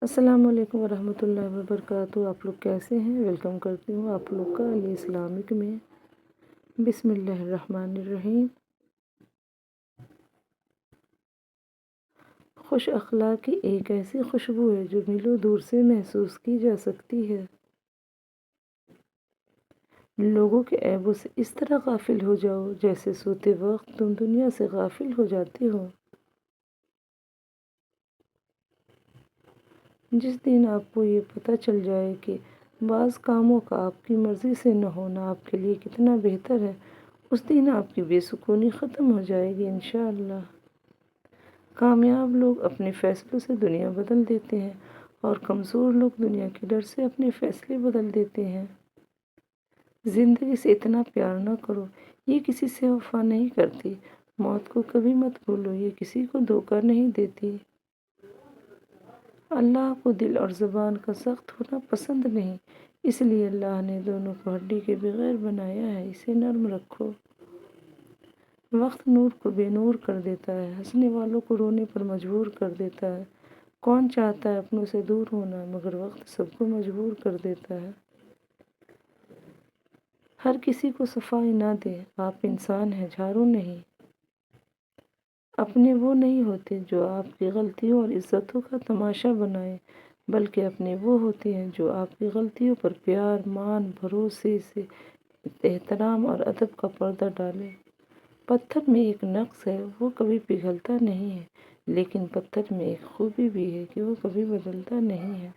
السلام علیکم ورحمۃ اللہ وبرکاتہ۔ آپ لوگ کیسے ہیں؟ ویلکم کرتی ہوں آپ لوگ کا علی اسلامک میں۔ بسم اللہ الرحمن الرحیم۔ خوش اخلاقی ایک ایسی خوشبو ہے جو میلوں دور سے محسوس کی جا سکتی ہے۔ لوگوں کے عیبوں سے اس طرح غافل ہو جاؤ جیسے سوتے وقت تم دنیا سے غافل ہو جاتے ہو۔ جس دن آپ کو یہ پتہ چل جائے کہ بعض کاموں کا آپ کی مرضی سے نہ ہونا آپ کے لیے کتنا بہتر ہے، اس دن آپ کی بے سکونی ختم ہو جائے گی انشاءاللہ۔ کامیاب لوگ اپنے فیصلوں سے دنیا بدل دیتے ہیں اور کمزور لوگ دنیا کے ڈر سے اپنے فیصلے بدل دیتے ہیں۔ زندگی سے اتنا پیار نہ کرو، یہ کسی سے وفا نہیں کرتی۔ موت کو کبھی مت بھولو، یہ کسی کو دھوکہ نہیں دیتی۔ اللہ کو دل اور زبان کا سخت ہونا پسند نہیں، اس لیے اللہ نے دونوں کو ہڈی کے بغیر بنایا ہے، اسے نرم رکھو۔ وقت نور کو بے نور کر دیتا ہے، ہنسنے والوں کو رونے پر مجبور کر دیتا ہے۔ کون چاہتا ہے اپنوں سے دور ہونا، مگر وقت سب کو مجبور کر دیتا ہے۔ ہر کسی کو صفائی نہ دے، آپ انسان ہیں، جھاڑو نہیں۔ اپنے وہ نہیں ہوتے جو آپ کی غلطیوں اور عزتوں کا تماشا بنائیں، بلکہ اپنے وہ ہوتے ہیں جو آپ کی غلطیوں پر پیار، مان، بھروسے سے احترام اور ادب کا پردہ ڈالیں۔ پتھر میں ایک نقص ہے، وہ کبھی پگھلتا نہیں ہے، لیکن پتھر میں ایک خوبی بھی ہے کہ وہ کبھی بدلتا نہیں ہے۔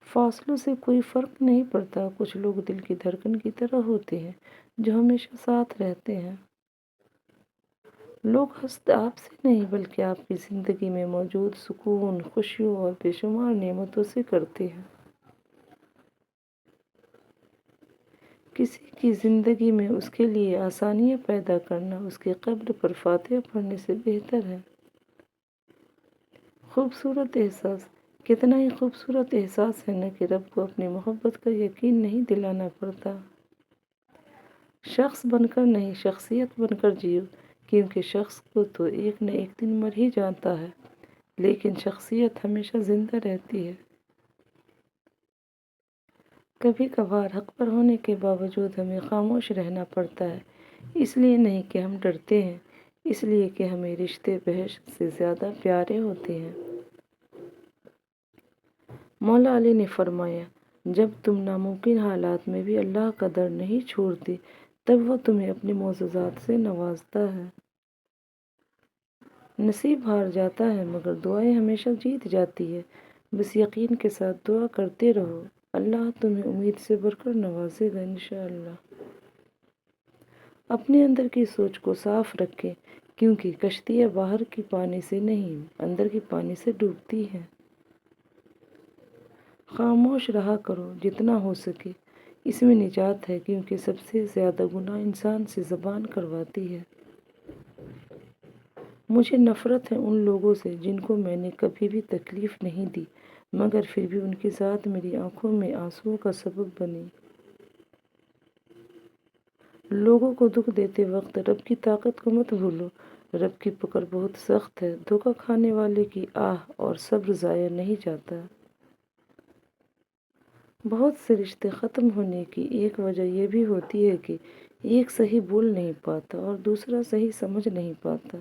فاصلوں سے کوئی فرق نہیں پڑتا، کچھ لوگ دل کی دھڑکن کی طرح ہوتے ہیں جو ہمیشہ ساتھ رہتے ہیں۔ لوگ حسد آپ سے نہیں بلکہ آپ کی زندگی میں موجود سکون، خوشیوں اور بے شمار نعمتوں سے کرتے ہیں۔ کسی کی زندگی میں اس کے لیے آسانیاں پیدا کرنا اس کے قبر پر فاتحہ پڑھنے سے بہتر ہے۔ خوبصورت احساس، کتنا ہی خوبصورت احساس ہے نا کہ رب کو اپنی محبت کا یقین نہیں دلانا پڑتا۔ شخص بن کر نہیں، شخصیت بن کر جیو، کیونکہ شخص کو تو ایک نہ ایک دن مر ہی جاتا ہے، لیکن شخصیت ہمیشہ زندہ رہتی ہے۔ کبھی کبھار حق پر ہونے کے باوجود ہمیں خاموش رہنا پڑتا ہے، اس لیے نہیں کہ ہم ڈرتے ہیں، اس لیے کہ ہمیں رشتے بہشت سے زیادہ پیارے ہوتے ہیں۔ مولا علی نے فرمایا، جب تم ناممکن حالات میں بھی اللہ کا در نہیں چھوڑتے، تب وہ تمہیں اپنے معجزات سے نوازتا ہے۔ نصیب ہار جاتا ہے مگر دعائیں ہمیشہ جیت جاتی ہے۔ بس یقین کے ساتھ دعا کرتے رہو، اللہ تمہیں امید سے بڑھ کر نوازے گا انشاءاللہ۔ اپنے اندر کی سوچ کو صاف رکھیں، کیونکہ کشتیاں باہر کی پانی سے نہیں، اندر کی پانی سے ڈوبتی ہیں۔ خاموش رہا کرو جتنا ہو سکے، اس میں نجات ہے، کیونکہ سب سے زیادہ گناہ انسان سے زبان کرواتی ہے۔ مجھے نفرت ہے ان لوگوں سے جن کو میں نے کبھی بھی تکلیف نہیں دی، مگر پھر بھی ان کی ذات میری آنکھوں میں آنسوؤں کا سبب بنی۔ لوگوں کو دکھ دیتے وقت رب کی طاقت کو مت بھولو، رب کی پکڑ بہت سخت ہے، دھوکہ کھانے والے کی آہ اور صبر ضائع نہیں جاتا۔ بہت سے رشتے ختم ہونے کی ایک وجہ یہ بھی ہوتی ہے کہ ایک صحیح بول نہیں پاتا اور دوسرا صحیح سمجھ نہیں پاتا۔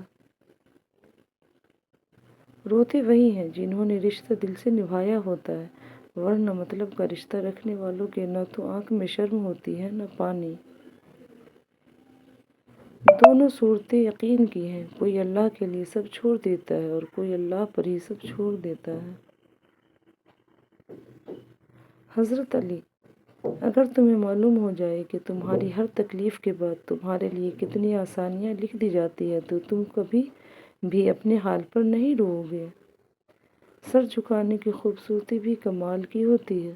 روتے وہی ہیں جنہوں نے رشتہ دل سے نبھایا ہوتا ہے، ورنہ مطلب کا رشتہ رکھنے والوں کے نہ تو آنکھ میں شرم ہوتی ہے نہ پانی۔ دونوں صورتیں یقین کی ہیں، کوئی اللہ کے لیے سب چھوڑ دیتا ہے اور کوئی اللہ پر ہی سب چھوڑ دیتا ہے۔ حضرت علی، اگر تمہیں معلوم ہو جائے کہ تمہاری ہر تکلیف کے بعد تمہارے لیے کتنی آسانیاں لکھ دی جاتی ہے تو تم کبھی بھی اپنے حال پر نہیں رو گے۔ سر جھکانے کی خوبصورتی بھی کمال کی ہوتی ہے،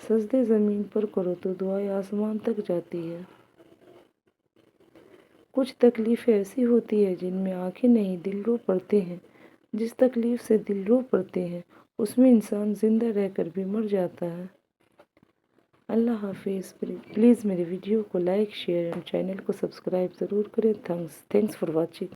سجدے زمین پر کرو تو دعائیں آسمان تک جاتی ہے۔ کچھ تکلیفیں ایسی ہوتی ہیں جن میں آنکھیں نہیں دل رو پڑتے ہیں، جس تکلیف سے دل رو پڑتے ہیں اس میں انسان زندہ رہ کر بھی مر جاتا ہے۔ اللہ حافظ۔ پلیز میرے ویڈیو کو لائک، شیئر اور چینل کو سبسکرائب ضرور کریں۔ Thanks for watching.